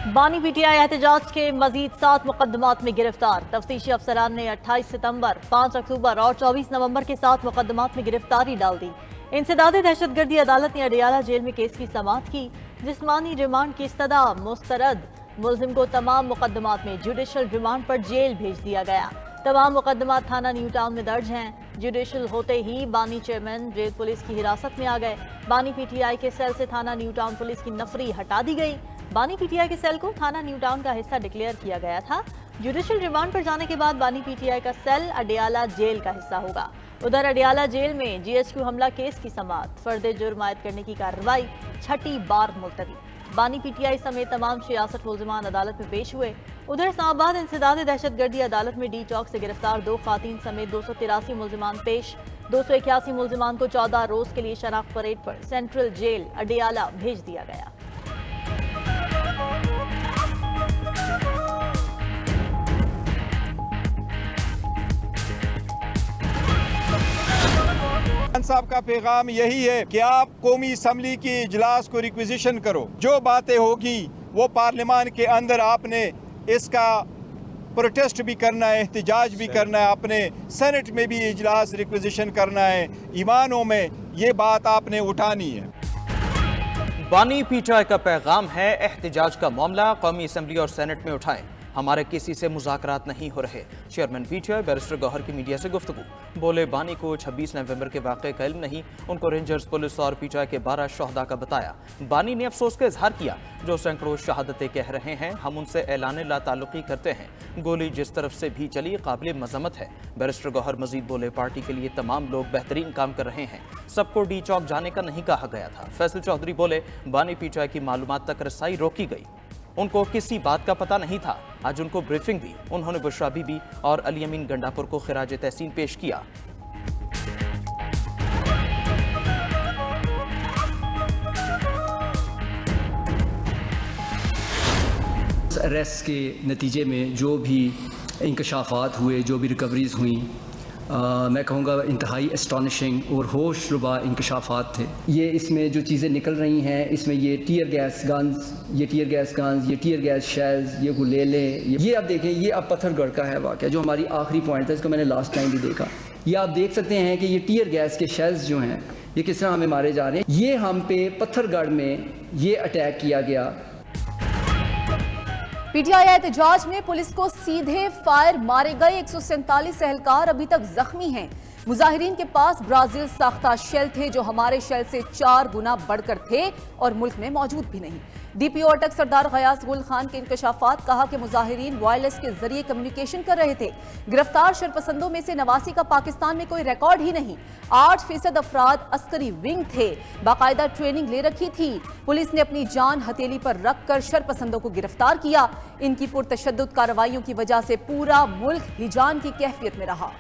बानी पीटीआई एहतजाज के मजीद 7 मुकदमात में गिरफ्तार। तफ्तीशी अफसरान ने 28 सितंबर, 5 अक्टूबर और 24 नवंबर के 7 मुकदमात में गिरफ्तारी डाल दी। इंसदादे दहशतगर्दी अदालत ने अडियाला जेल में केस की समाअत की। जिस्मानी रिमांड की इस्तदा मुस्तरद। मुलजिम को तमाम मुकदमात में जुडिशल रिमांड पर जेल भेज दिया गया। तमाम मुकदमात थाना न्यू टाउन में दर्ज हैं। जुडिशल होते ही बानी चेयरमैन जेल पुलिस की हिरासत में आ गए। बानी पीटीआई के सेल से थाना न्यू टाउन पुलिस की नफरी हटा दी गई। बानी पीटीआई के सेल को थाना न्यू टाउन का हिस्सा डिक्लेयर किया गया था। जुडिशल रिमांड पर जाने के बाद बानी पीटीआई का सेल अडियाला जेल का हिस्सा होगा। उधर अडियाला जेल में जीएचक्यू हमला केस की समाअत, फर्द जुर्म आयद करने की कार्रवाई छठी बार मुलतवी। बानी पीटीआई समेत तमाम 66 मुलजिमान अदालत में पेश हुए। उधर इस्लामाबाद इंसदादे दहशतगर्दी अदालत में डी चौक से गिरफ्तार 2 खातीन समेत 283 मुलजिमान पेश। 281 मुलजिमान को 14 रोज के लिए शनाख्त परेड पर सेंट्रल जेल अडियाला भेज दिया गया। साहब का पैगाम यही है कि आप कौमी असम्बली की इजलास को रिक्विजिशन करो। जो बातें होगी वो पार्लियामान के अंदर आपने इसका प्रोटेस्ट भी करना है, एहतजाज भी करना है, अपने सेनेट में भी इजलास रिक्विजिशन करना है, ईवानों में ये बात आपने उठानी है। बानी पीटीआई का पैगाम है, एहतजाज का मामला कौमी असम्बली और सेनेट में उठाएं। हमारे किसी से मुज़ाकरात नहीं हो रहे। चेयरमैन पीटीआई बैरिस्टर गौहर की मीडिया से गुफ्तगू। बोले, बानी को 26 नवंबर के वाक़े का इल्म नहीं, उनको रेंजर्स पुलिस और पीटीआई के 12 शहदा का बताया। बानी ने अफसोस का इजहार किया, जो सैकड़ों शहादतें कह रहे हैं, हम उनसे ऐलान ला ताल्लुकी करते हैं। गोली जिस तरफ से भी चली काबिल मजम्मत है। बैरिस्टर गौहर मजीद बोले, पार्टी के लिए तमाम लोग बेहतरीन काम कर रहे हैं, सबको डी चौक जाने का नहीं कहा गया था। फैसल चौधरी बोले, बानी पीटीआई की मालूमात तक रसाई रोकी गई, उनको किसी बात का पता नहीं था। आज उनको ब्रीफिंग दी। उन्होंने बुशरा बीबी और अली अमीन गंडापुर को खिराज तहसीन पेश किया। अरेस्ट के नतीजे में जो भी इंकशाफात हुए, जो भी रिकवरीज हुई, मैं कहूँगा इंतहाई एस्टॉनिशिंग और होश रुबा इंकशाफात थे। ये इसमें जो चीज़ें निकल रही हैं, इसमें ये टीयर गैस गन्स, ये टीयर गैस शेल्स, ये गुलेले, ये आप देखें, ये अब पत्थरगढ़ का है वाक़या, जो हमारी आखिरी पॉइंट था, इसको मैंने लास्ट टाइम भी देखा। ये आप देख सकते हैं कि ये टीयर गैस के शेल्स जो हैं, ये किस तरह हमें मारे जा रहे हैं। ये हम पे पत्थरगढ़ में ये अटैक किया गया। पीटीआई एहतजाज में पुलिस को सीधे फायर मारे गए। 147 एहलकार अभी तक जख्मी हैं। मुजाहिरीन के पास ब्राजील साख्ता शेल थे, जो हमारे शेल से 4 गुना बढ़कर थे और मुल्क में मौजूद भी नहीं। डीपीओ अटक सरदार गयास गुल खान के इंकशाफात, कहा कि मुजाहिरीन वायरलेस के जरिए कम्युनिकेशन कर रहे थे। गिरफ्तार शरपसंदों में से 89 का पाकिस्तान में कोई रिकॉर्ड ही नहीं। 8% अफराद अस्करी विंग थे, बाकायदा ट्रेनिंग ले रखी थी। पुलिस ने अपनी जान हथेली पर रखकर शरपसंदों को गिरफ्तार किया। इनकी पुरतशद्दुद कार्रवाइयों की वजह से पूरा मुल्क हिजान की कैफियत में रहा।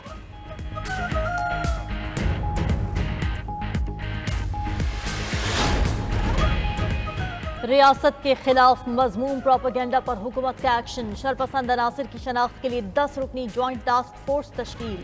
रियासत के खिलाफ मजमूम प्रोपेगेंडा पर हुकूमत का एक्शन। शरपसंद अनासिर की शनाख्त के लिए 10 रुकनी ज्वाइंट टास्क फोर्स तश्कील।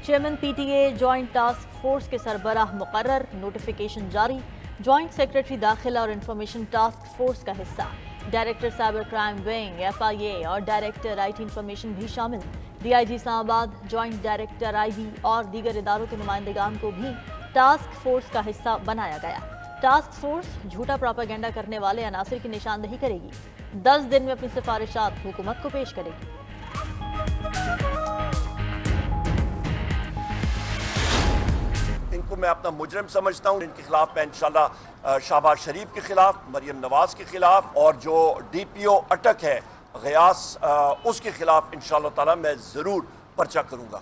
Chairman PTA joint task force के सरबराह मुकर्रर, नोटिफिकेशन जारी। ज्वाइंट सेक्रेटरी दाखिला और इंफॉर्मेशन टास्क फोर्स का हिस्सा director cyber crime wing FIA और डायरेक्टर IT इंफॉर्मेशन भी शामिल। DIG Islamabad, joint director IB और दीगर इदारों के नुमाइंदगान को भी टास्क फोर्स का हिस्सा बनाया गया। टास्क फोर्स झूठा प्रोपेगेंडा करने वाले अनासिर की निशानदेही करेगी। 10 दिन में अपनी सिफारिशात हुकूमत को पेश करेगी। इनको मैं अपना मुजरिम समझता हूँ। इनके खिलाफ मैं इंशाल्लाह शहबाज शरीफ के खिलाफ, मरियम नवाज के खिलाफ और जो DPO अटक है गयास, उसके खिलाफ इंशाल्लाह ताला मैं जरूर पर्चा करूंगा।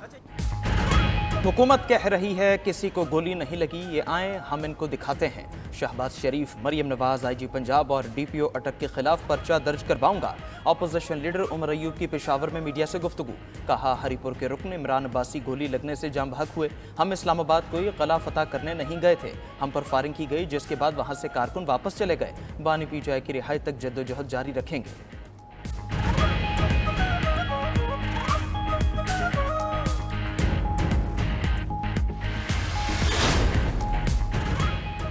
हुकूमत कह रही है किसी को गोली नहीं लगी, ये आए हम इनको दिखाते हैं। शहबाज शरीफ, मरियम नवाज, IG पंजाब और DPO अटक के खिलाफ पर्चा दर्ज करवाऊंगा। अपोजिशन लीडर उमर अयूब की पेशावर में मीडिया से गुफ्तगू। कहा, हरीपुर के रुकन इमरान अब्बासी गोली लगने से जाम बहक हुए। हम इस्लामाबाद कोई कला फतह करने नहीं गए थे, हम पर फायरिंग की गई, जिसके बाद वहां से कारकुन वापस चले गए। बानी पीटीआई की रिहाई तक जद्दोजहद जारी रखेंगे।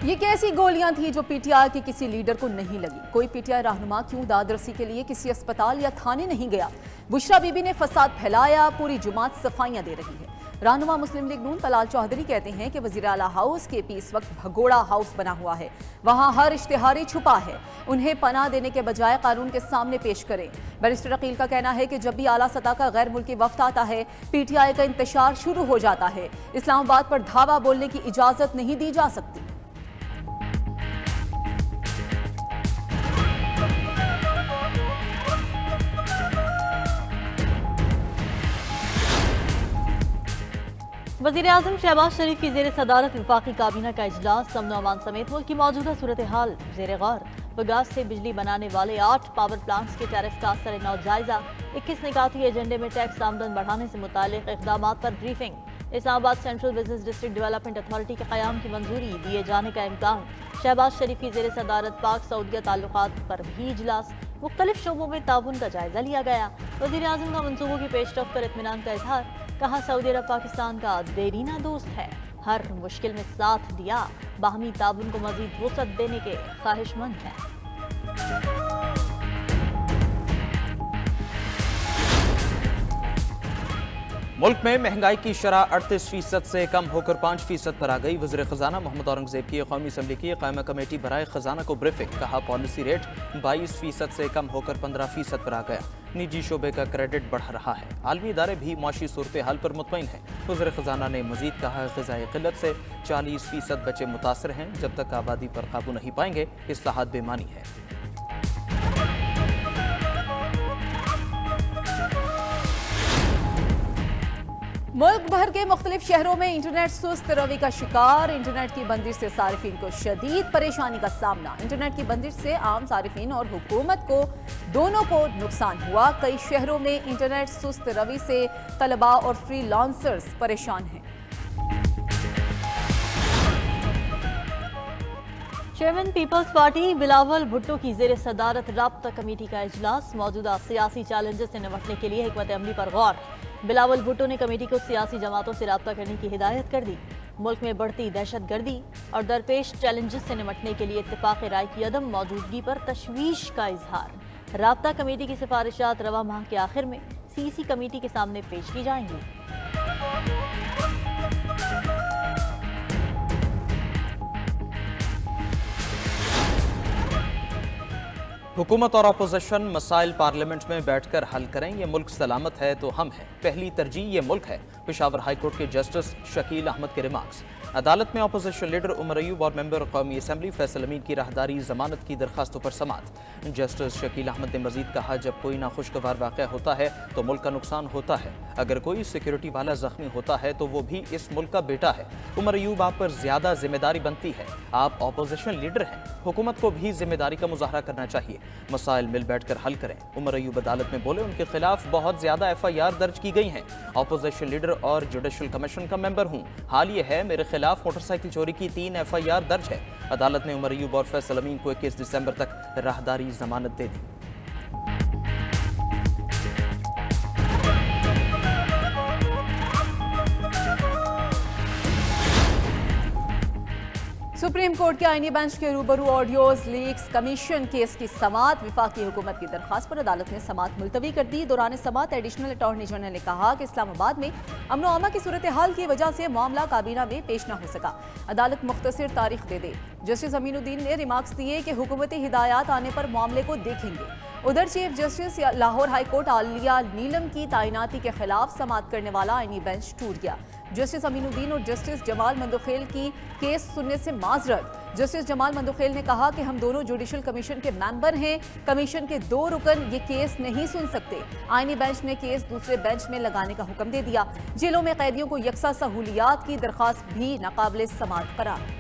یہ کیسی گولیاں تھیں جو پی ٹی آئی کے کسی لیڈر کو نہیں لگی؟ کوئی پی ٹی آئی رہنما کیوں داد رسی کے لیے کسی اسپتال یا تھانے نہیں گیا؟ بشرا بی بی نے فساد پھیلایا، پوری جماعت صفائیاں دے رہی ہے۔ رہنما مسلم لیگ نون طلال چودھری کہتے ہیں کہ وزیر اعلیٰ ہاؤس کے پی اس وقت بھگوڑا ہاؤس بنا ہوا ہے، وہاں ہر اشتہاری چھپا ہے، انہیں پناہ دینے کے بجائے قانون کے سامنے پیش کریں۔ بیرسٹر عقیل کا کہنا ہے کہ جب بھی اعلیٰ سطح کا غیر ملکی وفد آتا ہے پی ٹی آئی کا انتشار شروع ہو جاتا ہے، اسلام آباد پر دھاوا بولنے کی اجازت نہیں دی جا سکتی۔ وزیر اعظم شہباز شریف کی زیر صدارت وفاقی کابینہ کا اجلاس، امن و امان سمیت ملک کی موجودہ صورتحال زیر غور۔ بگاس سے بجلی بنانے والے 8 پاور پلانٹس کے ٹیرف کا اثر نو جائزہ، 21 نکاتی ایجنڈے میں ٹیکس آمدن بڑھانے سے متعلق اقدامات پر بریفنگ۔ اسلام آباد central business district development authority کے قیام کی منظوری دیے جانے کا امکان۔ شہباز شریف کی زیر صدارت پاک سعودیہ تعلقات پر بھی اجلاس، مختلف شعبوں میں تعاون کا جائزہ لیا گیا۔ وزیر اعظم کا منصوبوں کی پیش رفت پر اطمینان کا اظہار، کہا سعودی عرب پاکستان کا دیرینہ دوست ہے، ہر مشکل میں ساتھ دیا، باہمی تعاون کو مزید وسعت دینے کے خواہش مند ہیں۔ ملک میں مہنگائی کی شرح 38% سے کم ہو کر 5% پر آ گئی۔ وزیر خزانہ محمد اورنگزیب کی قومی اسمبلی کی قائمہ کمیٹی برائے خزانہ کو بریفنگ، کہا پالیسی ریٹ 22% سے کم ہو کر 15% پر آ گیا، نجی شعبے کا کریڈٹ بڑھ رہا ہے، عالمی ادارے بھی معاشی صورتحال پر مطمئن ہیں۔ وزیر خزانہ نے مزید کہا غذائی قلت سے 40% بچے متاثر ہیں، جب تک آبادی پر قابو نہیں پائیں گے اصلاحات بے معنی ہے۔ ملک بھر کے مختلف شہروں میں انٹرنیٹ سست روی کا شکار، انٹرنیٹ کی بندش سے صارفین کو شدید پریشانی کا سامنا۔ انٹرنیٹ کی بندش سے عام صارفین اور حکومت کو دونوں کو نقصان ہوا۔ کئی شہروں میں انٹرنیٹ سست روی سے طلباء اور فری لانسرز پریشان ہیں۔ Chairman peoples party Bilawal Bhutto کی زیر صدارت رابطہ کمیٹی کا اجلاس، موجودہ سیاسی چیلنجز سے نمٹنے کے لیے حکمت عملی پر غور۔ بلاول بھٹو نے کمیٹی کو سیاسی جماعتوں سے رابطہ کرنے کی ہدایت کر دی۔ ملک میں بڑھتی دہشت گردی اور درپیش چیلنجز سے نمٹنے کے لیے اتفاق رائے کی عدم موجودگی پر تشویش کا اظہار۔ رابطہ کمیٹی کی سفارشات رواں ماہ کے آخر میں سی سی کمیٹی کے سامنے پیش کی جائیں گی۔ حکومت اور اپوزیشن مسائل پارلیمنٹ میں بیٹھ کر حل کریں، یہ ملک سلامت ہے تو ہم ہیں، پہلی ترجیح یہ ملک ہے، پشاور ہائی کورٹ کے جسٹس شکیل احمد کے ریمارکس۔ عدالت میں اپوزیشن لیڈر عمر ایوب اور ممبر قومی اسمبلی فیصل امین کی راہداری ضمانت کی درخواستوں پر سماعت۔ جسٹس شکیل احمد نے مزید کہا، جب کوئی ناخوشگوار واقعہ ہوتا ہے تو ملک کا نقصان ہوتا ہے، اگر کوئی سیکیورٹی والا زخمی ہوتا ہے تو وہ بھی اس ملک کا بیٹا ہے۔ عمر ایوب، آپ پر زیادہ ذمہ داری بنتی ہے، آپ اپوزیشن لیڈر ہیں، حکومت کو بھی ذمہ داری کا مظاہرہ کرنا چاہیے، مسائل مل بیٹھ کر حل کریں۔ عمر ایوب عدالت میں بولے، ان کے خلاف بہت زیادہ ایف آئی آر درج کی گئی ہیں، اپوزیشن لیڈر اور جوڈیشل کمیشن کا ممبر ہوں، حال یہ ہے میرے خلاف موٹر سائیکل چوری کی 3 ایف آئی آر درج ہے۔ عدالت نے عمر ایوب اور فیصل امین کو 21 دسمبر تک راہداری ضمانت دے دی۔ سپریم کورٹ کے آئینی بینچ کے روبرو آڈیوز لیکس کمیشن کیس کی سماعت، وفاقی حکومت کی درخواست پر عدالت نے سماعت ملتوی کر دی۔ دوران سماعت ایڈیشنل اٹارنی جنرل نے کہا کہ اسلام آباد میں امن و امان کی صورتحال کی وجہ سے معاملہ کابینہ میں پیش نہ ہو سکا، عدالت مختصر تاریخ دے دے۔ جسٹس امین الدین نے ریمارکس دیے کہ حکومتی ہدایات آنے پر معاملے کو دیکھیں گے۔ ادھر chief justice Lahore high court Aalia Neelum کی تعیناتی کے خلاف سماعت کرنے والا آئینی بینچ ٹوٹ گیا۔ جسٹس امین الدین اور جسٹس جمال مندوخیل کی کیس سننے سے معذرت۔ جسٹس جمال مندوخیل نے کہا کہ ہم دونوں جوڈیشل کمیشن کے ممبر ہیں، کمیشن کے 2 رکن یہ کیس نہیں سن سکتے۔ آئینی بینچ نے کیس دوسرے بینچ میں لگانے کا حکم دے دیا۔ جیلوں میں قیدیوں کو یکساں سہولیات کی درخواست بھی ناقابل سماعت قرار۔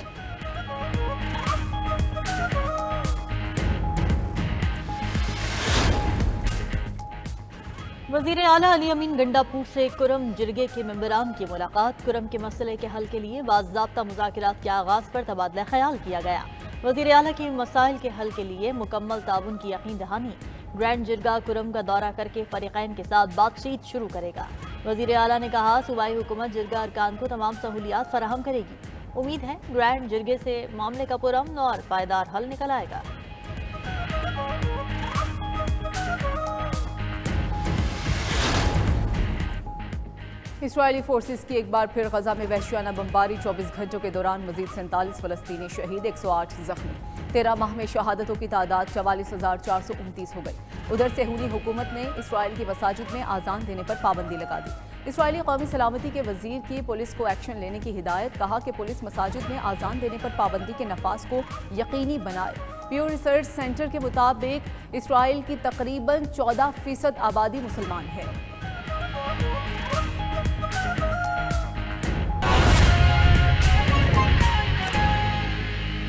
وزیر اعلیٰ علی امین گنڈا پور سے کرم جرگے کے ممبران کی ملاقات، کرم کے مسئلے کے حل کے لیے باضابطہ مذاکرات کے آغاز پر تبادلہ خیال کیا گیا۔ وزیر اعلیٰ کی مسائل کے حل کے لیے مکمل تعاون کی یقین دہانی۔ گرینڈ جرگہ کرم کا دورہ کر کے فریقین کے ساتھ بات چیت شروع کرے گا۔ وزیر اعلیٰ نے کہا، صوبائی حکومت جرگہ ارکان کو تمام سہولیات فراہم کرے گی۔ उम्मीद है ग्रैंड जिरगे से मामले का पुरअमन और पायदार हल निकल आएगा। इसराइली फोर्सेस की एक बार फिर गजा में वहशियाना बमबारी, 24 घंटों के दौरान मजीद 47 फलस्तीनी शहीद, 108 जख्मी। 13 माह में शहादतों की तादाद 44,429 हो गई। उधर सेहूनी हुकूमत ने इसराइल की मसाजिद में आज़ान देने पर पाबंदी लगा दी। इसराइली कौमी सलामती के वजीर की पुलिस को एक्शन लेने की हिदायत, कहा कि पुलिस मसाजिद में आज़ान देने पर पाबंदी के नफाज को यकीनी बनाए। प्यू रिसर्च सेंटर के मुताबिक इसराइल की तकरीबन 14% आबादी मुसलमान है।